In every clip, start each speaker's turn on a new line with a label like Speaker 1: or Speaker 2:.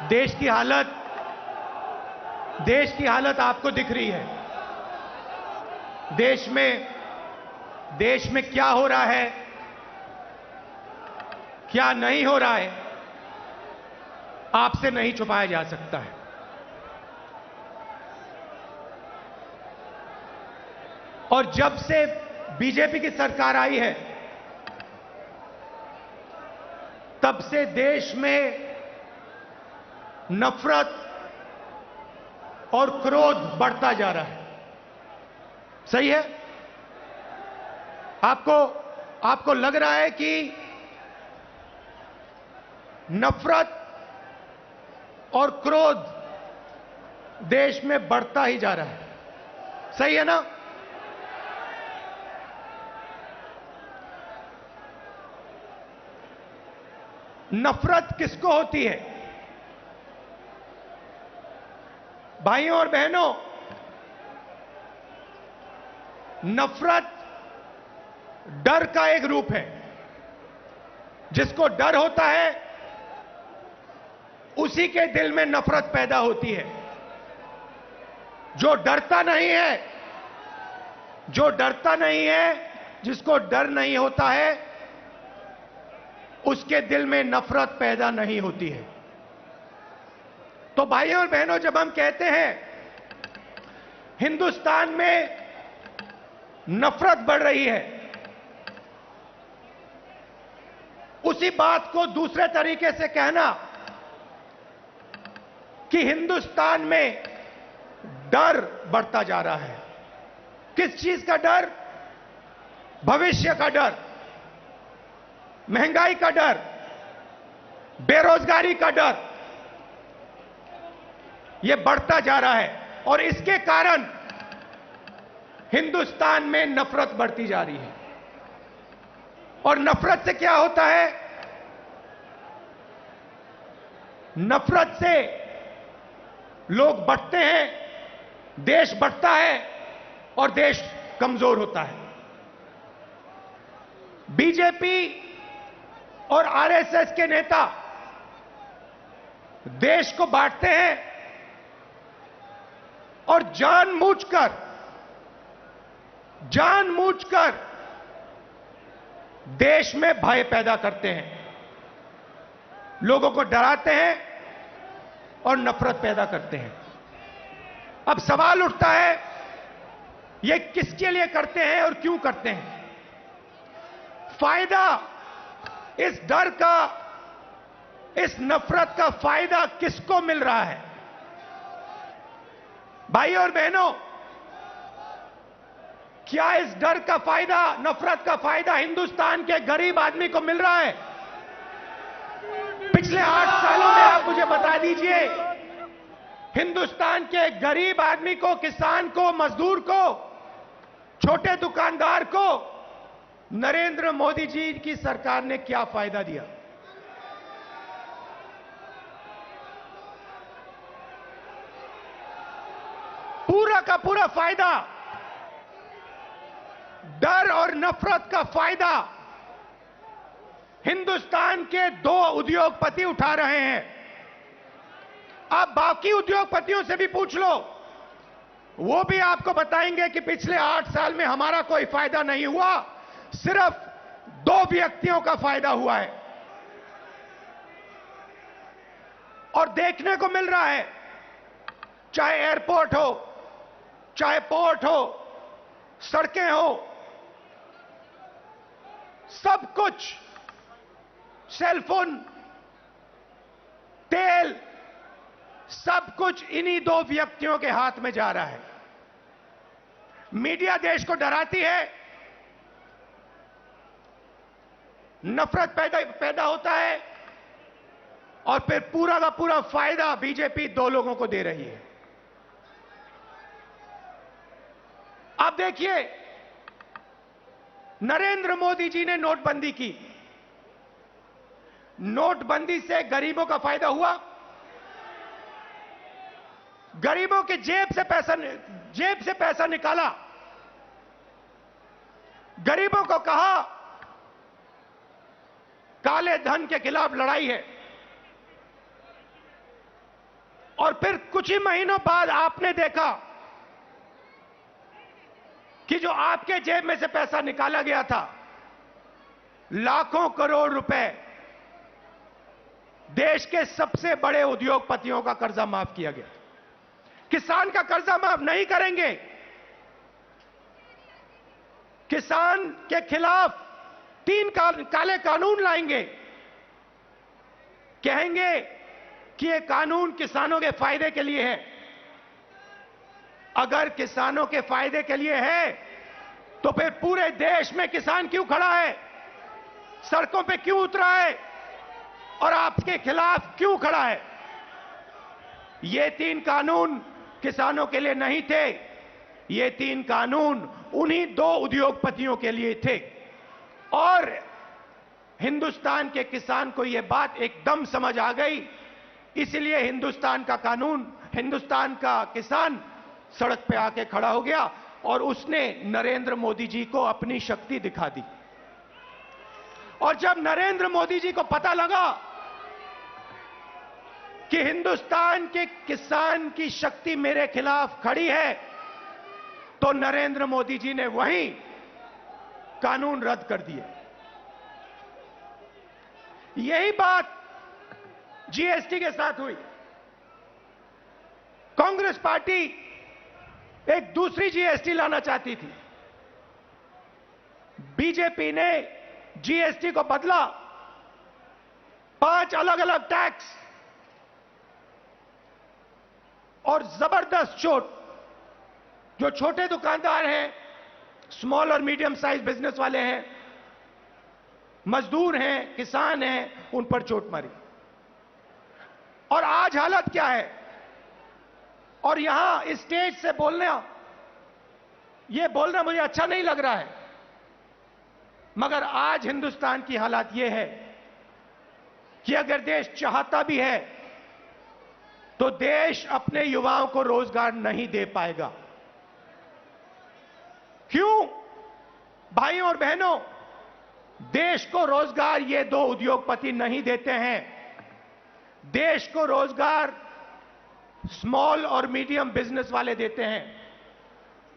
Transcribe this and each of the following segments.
Speaker 1: देश की हालत आपको दिख रही है। देश में क्या हो रहा है, क्या नहीं हो रहा है, आपसे नहीं छुपाया जा सकता है। और जब से बीजेपी की सरकार आई है, तब से देश में नफरत और क्रोध बढ़ता जा रहा है। सही है? आपको लग रहा है कि नफरत और क्रोध देश में बढ़ता ही जा रहा है। सही है ना? नफरत किसको होती है? भाइयों और बहनों, नफरत डर का एक रूप है। जिसको डर होता है, उसी के दिल में नफरत पैदा होती है। जो डरता नहीं है, जिसको डर नहीं होता है, उसके दिल में नफरत पैदा नहीं होती है। तो भाइयों और बहनों, जब हम कहते हैं हिंदुस्तान में नफरत बढ़ रही है, उसी बात को दूसरे तरीके से कहना कि हिंदुस्तान में डर बढ़ता जा रहा है। किस चीज का डर? भविष्य का डर, महंगाई का डर, बेरोजगारी का डर, यह बढ़ता जा रहा है। और इसके कारण हिंदुस्तान में नफरत बढ़ती जा रही है। और नफरत से क्या होता है? नफरत से लोग बढ़ते हैं, देश बढ़ता है और देश कमजोर होता है। बीजेपी और आरएसएस के नेता देश को बांटते हैं और जानबूझकर देश में भय पैदा करते हैं, लोगों को डराते हैं और नफरत पैदा करते हैं। अब सवाल उठता है, ये किसके लिए करते हैं और क्यों करते हैं? फायदा इस डर का, इस नफरत का फायदा किसको मिल रहा है? भाइयों और बहनों, क्या इस डर का फायदा, नफरत का फायदा हिंदुस्तान के गरीब आदमी को मिल रहा है? पिछले 8 सालों में आप मुझे बता दीजिए, हिंदुस्तान के गरीब आदमी को, किसान को, मजदूर को, छोटे दुकानदार को नरेंद्र मोदी जी की सरकार ने क्या फायदा दिया? पूरा का पूरा फायदा, डर और नफरत का फायदा हिंदुस्तान के 2 उद्योगपति उठा रहे हैं। आप बाकी उद्योगपतियों से भी पूछ लो, वो भी आपको बताएंगे कि पिछले 8 साल में हमारा कोई फायदा नहीं हुआ, सिर्फ 2 व्यक्तियों का फायदा हुआ है। और देखने को मिल रहा है, चाहे एयरपोर्ट हो, चाहे पोर्ट हो, सड़कें हो, सब कुछ, सेलफोन, तेल, सब कुछ इन्हीं 2 व्यक्तियों के हाथ में जा रहा है। मीडिया देश को डराती है, नफरत पैदा होता है, और फिर पूरा का पूरा फायदा बीजेपी 2 लोगों को दे रही है। आप देखिए, नरेंद्र मोदी जी ने नोटबंदी की। नोटबंदी से गरीबों का फायदा हुआ? गरीबों की जेब से पैसा निकाला, गरीबों को कहा काले धन के खिलाफ लड़ाई है। और फिर कुछ ही महीनों बाद आपने देखा कि जो आपके जेब में से पैसा निकाला गया था, लाखों करोड़ रुपए, देश के सबसे बड़े उद्योगपतियों का कर्जा माफ किया गया। किसान का कर्जा माफ नहीं करेंगे। किसान के खिलाफ 3 काले कानून लाएंगे। कहेंगे कि ये कानून किसानों के फायदे के लिए है। अगर किसानों के फायदे के लिए है तो फिर पूरे देश में किसान क्यों खड़ा है, सड़कों पे क्यों उतरा है और आपके खिलाफ क्यों खड़ा है? ये 3 कानून किसानों के लिए नहीं थे। ये 3 कानून उन्हीं 2 उद्योगपतियों के लिए थे। और हिंदुस्तान के किसान को यह बात एकदम समझ आ गई, इसलिए हिंदुस्तान का कानून, हिंदुस्तान का किसान सड़क पे आके खड़ा हो गया और उसने नरेंद्र मोदी जी को अपनी शक्ति दिखा दी। और जब नरेंद्र मोदी जी को पता लगा कि हिंदुस्तान के किसान की शक्ति मेरे खिलाफ खड़ी है, तो नरेंद्र मोदी जी ने वहीं कानून रद्द कर दिए। यही बात जीएसटी के साथ हुई। कांग्रेस पार्टी एक दूसरी जीएसटी लाना चाहती थी। बीजेपी ने जीएसटी को बदला, 5 अलग अलग टैक्स और जबरदस्त चोट। जो छोटे दुकानदार हैं, स्मॉल और मीडियम साइज बिजनेस वाले हैं, मजदूर हैं, किसान हैं, उन पर चोट मारी। और आज हालत क्या है? और यहां स्टेज से बोलना मुझे अच्छा नहीं लग रहा है, मगर आज हिंदुस्तान की हालत यह है कि अगर देश चाहता भी है तो देश अपने युवाओं को रोजगार नहीं दे पाएगा। क्यों? भाइयों और बहनों, देश को रोजगार ये 2 उद्योगपति नहीं देते हैं। देश को रोजगार स्मॉल और मीडियम बिजनेस वाले देते हैं।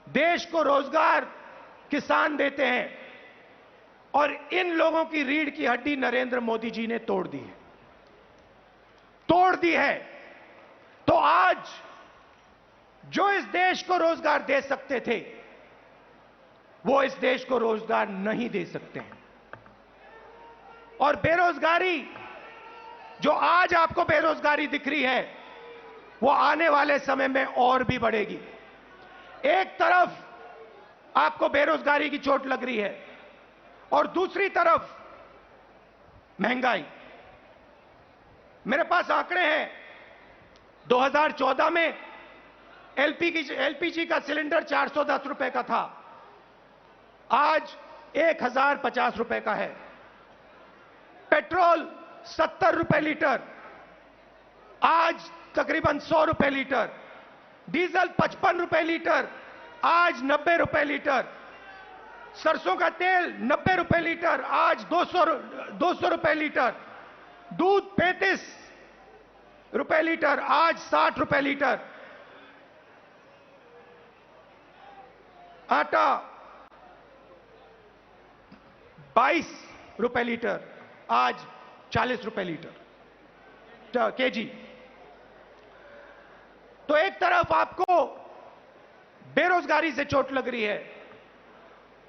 Speaker 1: देश को रोजगार किसान देते हैं। और इन लोगों की रीढ़ की हड्डी नरेंद्र मोदी जी ने तोड़ दी है, तोड़ दी है। तो आज जो इस देश को रोजगार दे सकते थे, वो इस देश को रोजगार नहीं दे सकते हैं। और बेरोजगारी, जो आज आपको बेरोजगारी दिख रही है, वो आने वाले समय में और भी बढ़ेगी। एक तरफ आपको बेरोजगारी की चोट लग रही है और दूसरी तरफ महंगाई। मेरे पास आंकड़े हैं। 2014 में एलपीजी का सिलेंडर 410 रुपए का था, आज 1050 रुपए का है। पेट्रोल 70 रुपए लीटर, आज तकरीबन 100 रुपए लीटर। डीजल 55 रुपए लीटर, आज 90 रुपए लीटर। सरसों का तेल 90 रुपए लीटर, आज 200 रुपए लीटर। दूध 35 रुपए लीटर, आज 60 रुपए लीटर। आटा 22 रुपए लीटर, आज 40 रुपए लीटर केजी। तो एक तरफ आपको बेरोजगारी से चोट लग रही है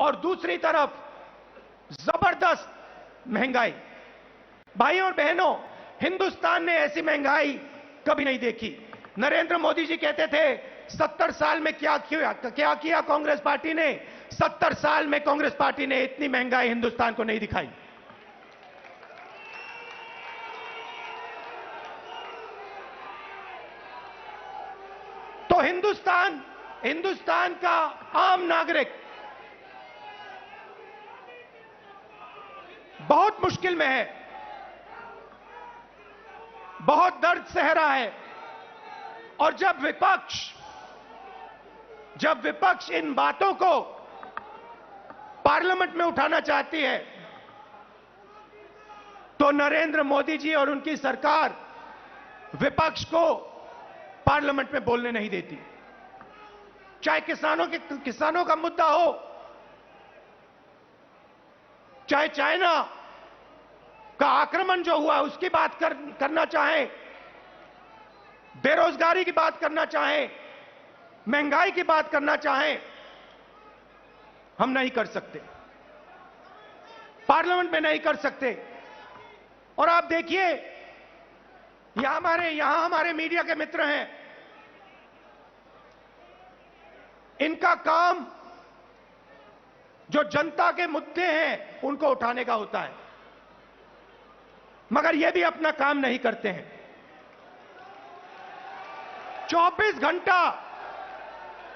Speaker 1: और दूसरी तरफ जबरदस्त महंगाई। भाइयों और बहनों, हिंदुस्तान ने ऐसी महंगाई कभी नहीं देखी। नरेंद्र मोदी जी कहते थे 70 साल में क्या किया कांग्रेस पार्टी ने? 70 साल में कांग्रेस पार्टी ने इतनी महंगाई हिंदुस्तान को नहीं दिखाई। तो हिंदुस्तान का आम नागरिक बहुत मुश्किल में है, बहुत दर्द सह रहा है। और जब विपक्ष इन बातों को पार्लियामेंट में उठाना चाहती है, तो नरेंद्र मोदी जी और उनकी सरकार विपक्ष को पार्लियामेंट में बोलने नहीं देती। चाहे किसानों का मुद्दा हो, चाहे चाइना का आक्रमण जो हुआ उसकी बात करना चाहे, बेरोजगारी की बात करना चाहे, महंगाई की बात करना चाहे, हम नहीं कर सकते, पार्लियामेंट में नहीं कर सकते। और आप देखिए, यहां हमारे मीडिया के मित्र हैं, इनका काम जो जनता के मुद्दे हैं उनको उठाने का होता है, मगर ये भी अपना काम नहीं करते हैं। 24 घंटा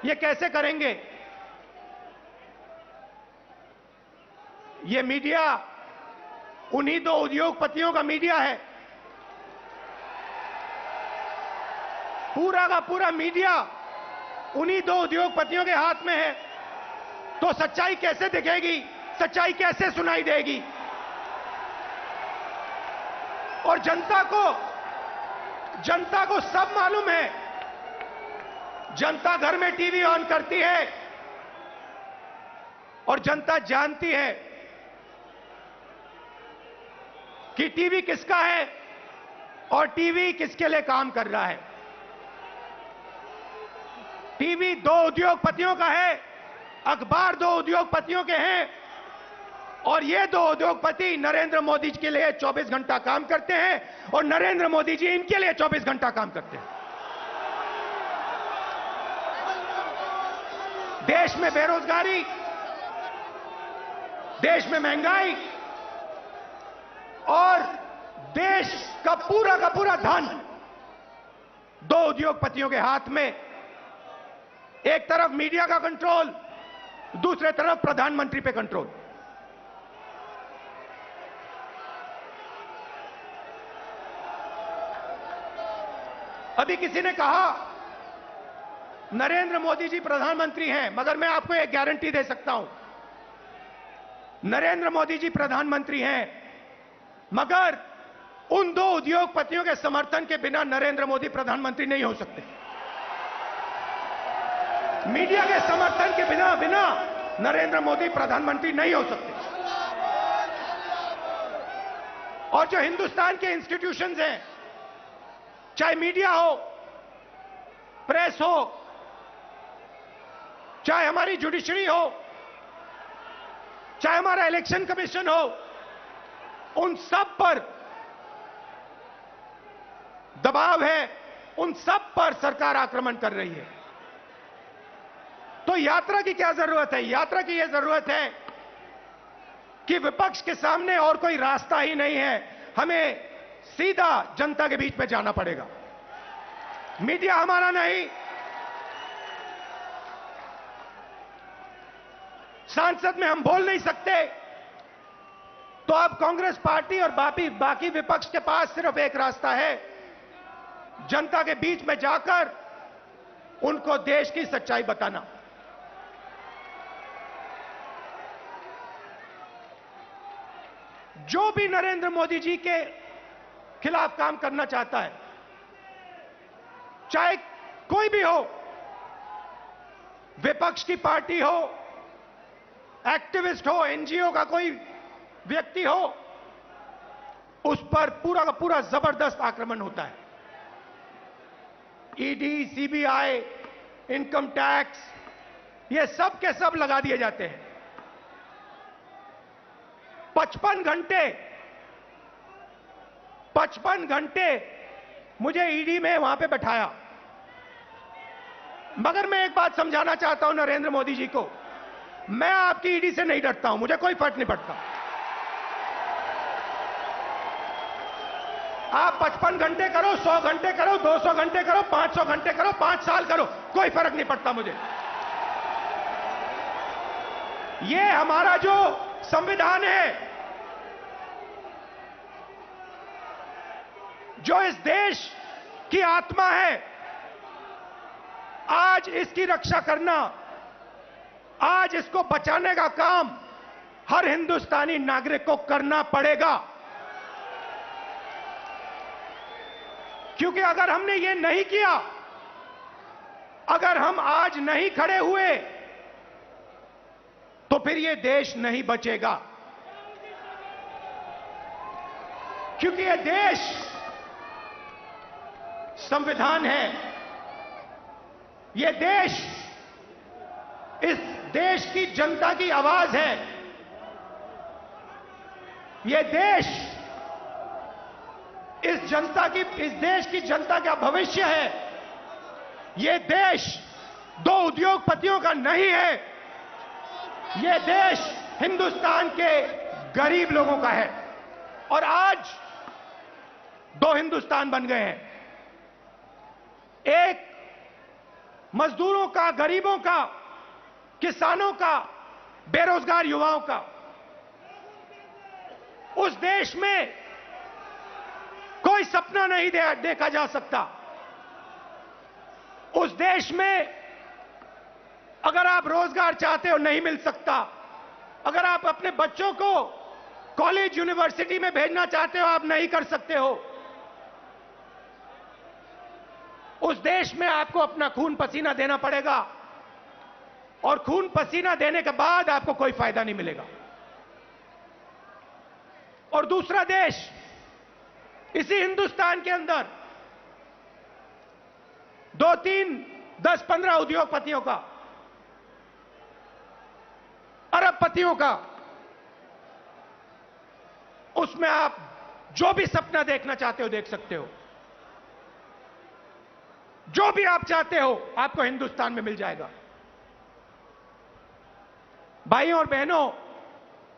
Speaker 1: ये कैसे करेंगे? ये मीडिया उन्हीं दो उद्योगपतियों का मीडिया है। पूरा का पूरा मीडिया उन्हीं दो उद्योगपतियों के हाथ में है, तो सच्चाई कैसे दिखेगी, सच्चाई कैसे सुनाई देगी? और जनता को सब मालूम है। जनता घर में टीवी ऑन करती है और जनता जानती है कि टीवी किसका है और टीवी किसके लिए काम कर रहा है। टीवी दो उद्योगपतियों का है, अखबार दो उद्योगपतियों के हैं, और ये दो उद्योगपति नरेंद्र मोदी जी के लिए 24 घंटा काम करते हैं और नरेंद्र मोदी जी इनके लिए 24 घंटा काम करते हैं। देश में बेरोजगारी, देश में महंगाई और देश का पूरा धन दो उद्योगपतियों के हाथ में। एक तरफ मीडिया का कंट्रोल, दूसरे तरफ प्रधानमंत्री पे कंट्रोल। अभी किसी ने कहा नरेंद्र मोदी जी प्रधानमंत्री हैं, मगर मैं आपको एक गारंटी दे सकता हूं, नरेंद्र मोदी जी प्रधानमंत्री हैं, मगर उन दो उद्योगपतियों के समर्थन के बिना नरेंद्र मोदी प्रधानमंत्री नहीं हो सकते। मीडिया के समर्थन के बिना नरेंद्र मोदी प्रधानमंत्री नहीं हो सकते। और जो हिंदुस्तान के इंस्टीट्यूशंस हैं, चाहे मीडिया हो, प्रेस हो, चाहे हमारी जुडिशरी हो, चाहे हमारा इलेक्शन कमीशन हो, उन सब पर दबाव है, उन सब पर सरकार आक्रमण कर रही है। तो यात्रा की क्या जरूरत है? यात्रा की यह जरूरत है कि विपक्ष के सामने और कोई रास्ता ही नहीं है, हमें सीधा जनता के बीच में जाना पड़ेगा। मीडिया हमारा नहीं, संसद में हम बोल नहीं सकते, तो अब कांग्रेस पार्टी और बाकी विपक्ष के पास सिर्फ एक रास्ता है, जनता के बीच में जाकर उनको देश की सच्चाई बताना। जो भी नरेंद्र मोदी जी के खिलाफ काम करना चाहता है, चाहे कोई भी हो, विपक्ष की पार्टी हो, एक्टिविस्ट हो, एनजीओ का कोई व्यक्ति हो, उस पर पूरा का पूरा जबरदस्त आक्रमण होता है। ईडी, सीबीआई, इनकम टैक्स, ये सब के सब लगा दिए जाते हैं। 55 घंटे मुझे ईडी में वहां पे बैठाया। मगर मैं एक बात समझाना चाहता हूं नरेंद्र मोदी जी को, मैं आपकी ईडी से नहीं डरता हूं, मुझे कोई फर्क नहीं पड़ता। आप 55 घंटे करो, 100 घंटे करो, 200 घंटे करो, 500 घंटे करो, 5 साल करो, कोई फर्क नहीं पड़ता मुझे। ये हमारा जो संविधान है, जो इस देश की आत्मा है, आज इसकी रक्षा करना, आज इसको बचाने का काम हर हिंदुस्तानी नागरिक को करना पड़ेगा। क्योंकि अगर हमने ये नहीं किया अगर हम आज नहीं खड़े हुए तो फिर यह देश नहीं बचेगा, क्योंकि यह देश संविधान है। यह देश इस देश की जनता की आवाज है। यह देश इस देश की जनता का भविष्य है। यह देश दो उद्योगपतियों का नहीं है। यह देश हिंदुस्तान के गरीब लोगों का है। और आज दो हिंदुस्तान बन गए हैं, एक मजदूरों का, गरीबों का, किसानों का, बेरोजगार युवाओं का। उस देश में कोई सपना नहीं देखा जा सकता। उस देश में अगर आप रोजगार चाहते हो नहीं मिल सकता। अगर आप अपने बच्चों को कॉलेज यूनिवर्सिटी में भेजना चाहते हो आप नहीं कर सकते हो। उस देश में आपको अपना खून पसीना देना पड़ेगा और खून पसीना देने के बाद आपको कोई फायदा नहीं मिलेगा। और दूसरा देश, इसी हिंदुस्तान के अंदर 2, 3, 10, 15 उद्योगपतियों का, अरबपतियों का, उसमें आप जो भी सपना देखना चाहते हो देख सकते हो। जो भी आप चाहते हो आपको हिंदुस्तान में मिल जाएगा। भाइयों और बहनों,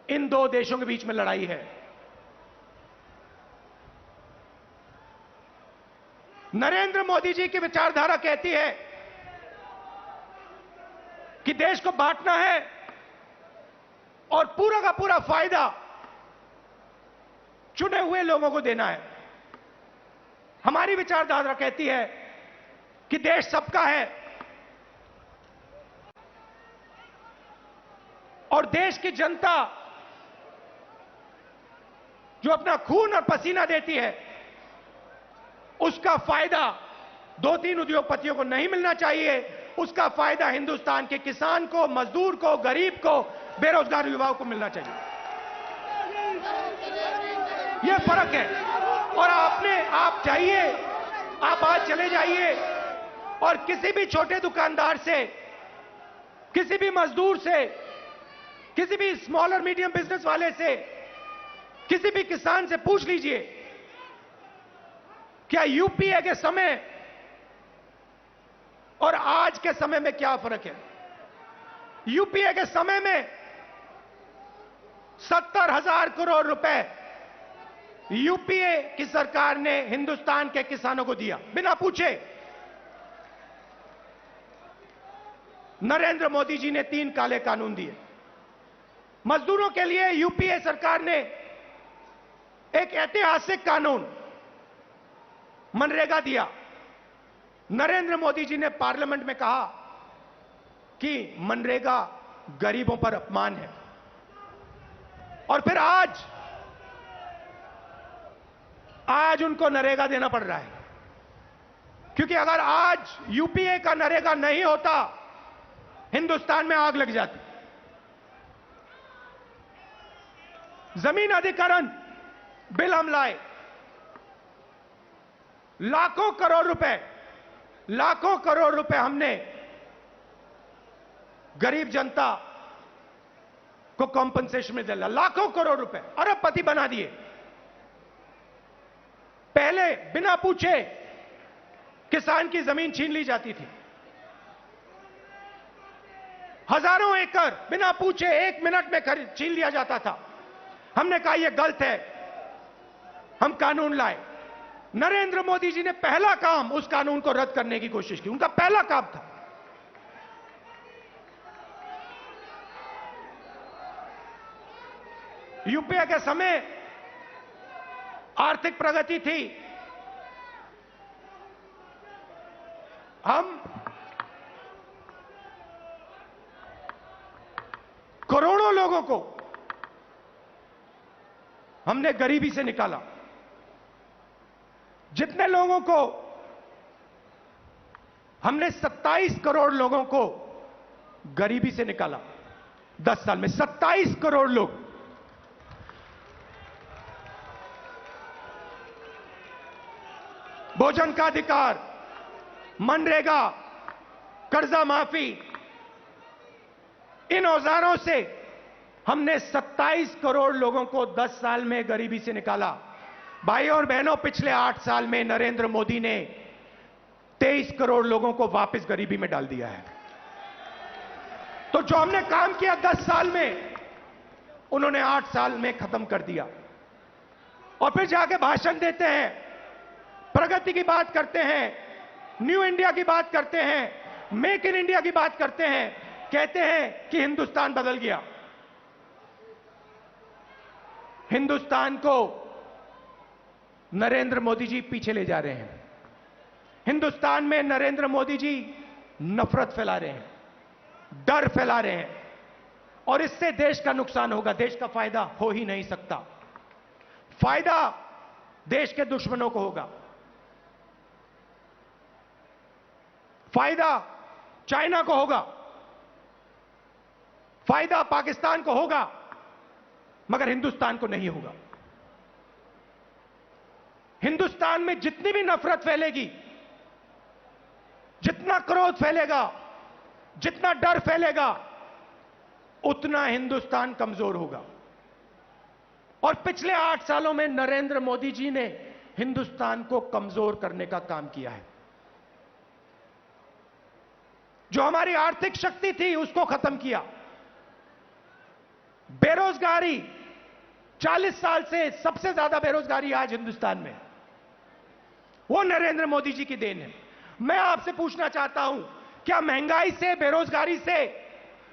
Speaker 1: इन दो देशों के बीच में लड़ाई है। नरेंद्र मोदी जी की विचारधारा कहती है कि देश को बांटना है और पूरा का पूरा फायदा चुने हुए लोगों को देना है। हमारी विचारधारा कहती है कि देश सबका है और देश की जनता जो अपना खून और पसीना देती है उसका फायदा 2-3 उद्योगपतियों को नहीं मिलना चाहिए। उसका फायदा हिंदुस्तान के किसान को, मजदूर को, गरीब को, बेरोजगार युवाओं को मिलना चाहिए। यह फर्क है। और आप चाहिए, आप आज चले जाइए और किसी भी छोटे दुकानदार से, किसी भी मजदूर से, किसी भी स्मॉल और मीडियम बिजनेस वाले से, किसी भी किसान से पूछ लीजिए क्या यूपीए के समय और आज के समय में क्या फर्क है। यूपीए के समय में 70,000 करोड़ रुपए यूपीए की सरकार ने हिंदुस्तान के किसानों को दिया बिना पूछे। नरेंद्र मोदी जी ने 3 काले कानून दिए। मजदूरों के लिए यूपीए सरकार ने एक ऐतिहासिक कानून मनरेगा दिया। नरेंद्र मोदी जी ने पार्लियामेंट में कहा कि मनरेगा गरीबों पर अपमान है। और फिर आज उनको नरेगा देना पड़ रहा है, क्योंकि अगर आज यूपीए का नरेगा नहीं होता हिंदुस्तान में आग लग जाती। जमीन अधिग्रहण बिल हम लाए, लाखों करोड़ रुपए हमने गरीब जनता को कॉम्पनसेशन में दिला। लाखों करोड़ रुपए, अरबपति बना दिए। पहले बिना पूछे किसान की जमीन छीन ली जाती थी। हजारों एकड़ बिना पूछे 1 मिनट में छीन लिया जाता था। हमने कहा यह गलत है, हम कानून लाए। नरेंद्र मोदी जी ने पहला काम उस कानून को रद्द करने की कोशिश की। उनका पहला काम था। यूपीए के समय आर्थिक प्रगति थी। हम करोड़ों लोगों को हमने गरीबी से निकाला। जितने लोगों को हमने 27 करोड़ लोगों को गरीबी से निकाला। 10 साल में 27 करोड़ लोग। भोजन का अधिकार, मनरेगा, कर्जा माफी, इन औजारों से हमने 27 करोड़ लोगों को 10 साल में गरीबी से निकाला। भाइयों और बहनों, पिछले 8 साल में नरेंद्र मोदी ने 23 करोड़ लोगों को वापस गरीबी में डाल दिया है। तो जो हमने काम किया 10 साल में, उन्होंने 8 साल में खत्म कर दिया। और फिर जाके भाषण देते हैं, प्रगति की बात करते हैं, न्यू इंडिया की बात करते हैं, मेक इन इंडिया की बात करते हैं, कहते हैं कि हिंदुस्तान बदल गया। हिंदुस्तान को नरेंद्र मोदी जी पीछे ले जा रहे हैं। हिंदुस्तान में नरेंद्र मोदी जी नफरत फैला रहे हैं, डर फैला रहे हैं, और इससे देश का नुकसान होगा। देश का फायदा हो ही नहीं सकता। फायदा देश के दुश्मनों को होगा, फायदा चाइना को होगा, फायदा पाकिस्तान को होगा, मगर हिंदुस्तान को नहीं होगा। हिंदुस्तान में जितनी भी नफरत फैलेगी, जितना क्रोध फैलेगा, जितना डर फैलेगा, उतना हिंदुस्तान कमजोर होगा। और पिछले 8 सालों में नरेंद्र मोदी जी ने हिंदुस्तान को कमजोर करने का काम किया है। जो हमारी आर्थिक शक्ति थी उसको खत्म किया। बेरोजगारी, 40 साल से सबसे ज्यादा बेरोजगारी आज हिंदुस्तान में, वो नरेंद्र मोदी जी की देन है। मैं आपसे पूछना चाहता हूं, क्या महंगाई से, बेरोजगारी से,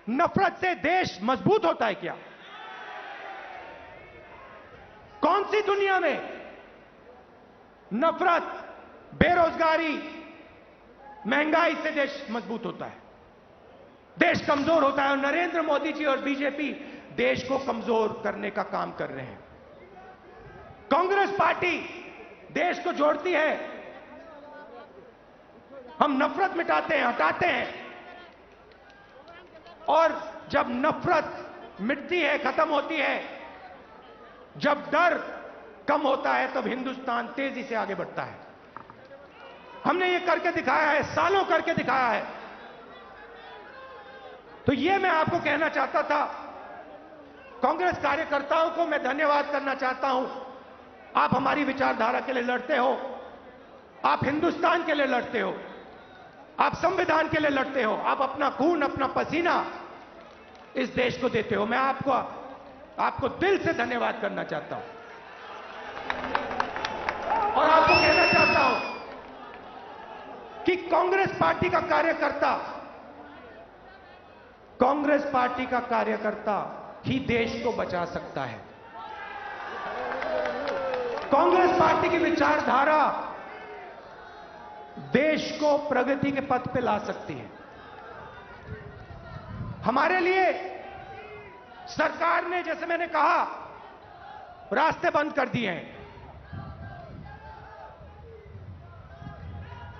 Speaker 1: नफरत से देश मजबूत होता है क्या? कौन सी दुनिया में नफरत, बेरोजगारी, महंगाई से देश मजबूत होता है? देश कमजोर होता है। और नरेंद्र मोदी जी और बीजेपी देश को कमजोर करने का काम कर रहे हैं। कांग्रेस पार्टी देश को जोड़ती है, हम नफरत मिटाते हैं, हटाते हैं, और जब नफरत मिटती है, खत्म होती है, जब डर कम होता है, तब हिंदुस्तान तेजी से आगे बढ़ता है। हमने ये करके दिखाया है, सालों करके दिखाया है। तो ये मैं आपको कहना चाहता था। कांग्रेस कार्यकर्ताओं को मैं धन्यवाद करना चाहता हूं। आप हमारी विचारधारा के लिए लड़ते हो, आप हिंदुस्तान के लिए लड़ते हो, आप संविधान के लिए लड़ते हो, आप अपना खून, अपना पसीना इस देश को देते हो। मैं आपको दिल से धन्यवाद करना चाहता हूं और आपको कहना चाहता हूं कि कांग्रेस पार्टी का कार्यकर्ता ही देश को बचा सकता है। कांग्रेस पार्टी की विचारधारा देश को प्रगति के पथ पे ला सकती है। हमारे लिए सरकार ने, जैसे मैंने कहा, रास्ते बंद कर दिए हैं।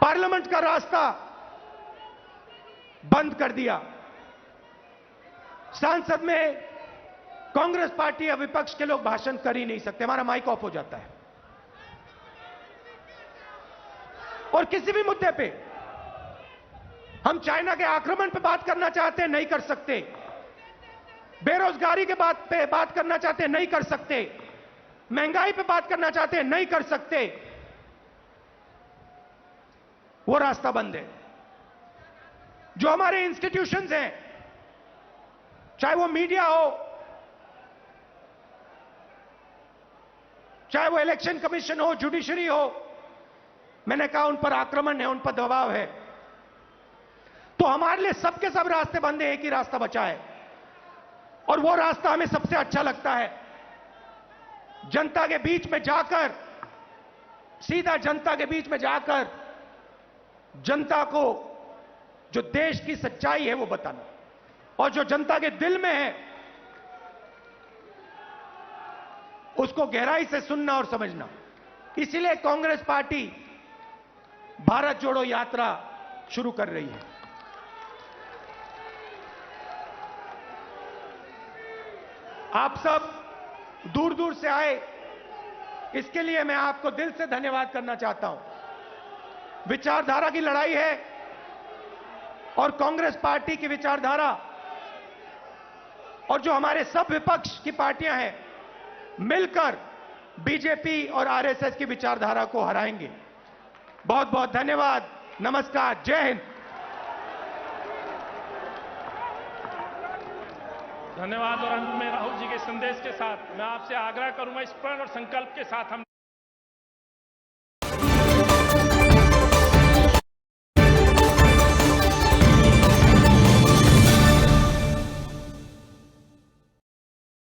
Speaker 1: पार्लियामेंट का रास्ता बंद कर दिया। संसद में कांग्रेस पार्टी या विपक्ष के लोग भाषण कर ही नहीं सकते, हमारा माइक ऑफ हो जाता है। और किसी भी मुद्दे पे हम चाइना के आक्रमण पे बात करना चाहते हैं, नहीं कर सकते। बेरोजगारी के बात पे बात करना चाहते हैं, नहीं कर सकते। महंगाई पे बात करना चाहते हैं, नहीं कर सकते। वो रास्ता बंद है। जो हमारे इंस्टीट्यूशंस हैं, चाहे वो मीडिया हो, चाहे वो इलेक्शन कमीशन हो, जुडिशरी हो, मैंने कहा उन पर आक्रमण है, उन पर दबाव है। तो हमारे लिए सबके सब रास्ते बंद हैं, एक ही रास्ता बचा है, और वो रास्ता हमें सबसे अच्छा लगता है। जनता के बीच में जाकर, सीधा जनता के बीच में जाकर जनता को जो देश की सच्चाई है वो बताना, और जो जनता के दिल में है उसको गहराई से सुनना और समझना। इसीलिए कांग्रेस पार्टी भारत जोड़ो यात्रा शुरू कर रही है। आप सब दूर दूर से आए, इसके लिए मैं आपको दिल से धन्यवाद करना चाहता हूं। विचारधारा की लड़ाई है और कांग्रेस पार्टी की विचारधारा और जो हमारे सब विपक्ष की पार्टियां हैं मिलकर बीजेपी और आरएसएस की विचारधारा को हराएंगे। बहुत बहुत धन्यवाद। नमस्कार। जय हिंद।
Speaker 2: धन्यवाद। और अंत में राहुल जी के संदेश के साथ मैं आपसे आग्रह करूंगा, इस प्रण और संकल्प के साथ हम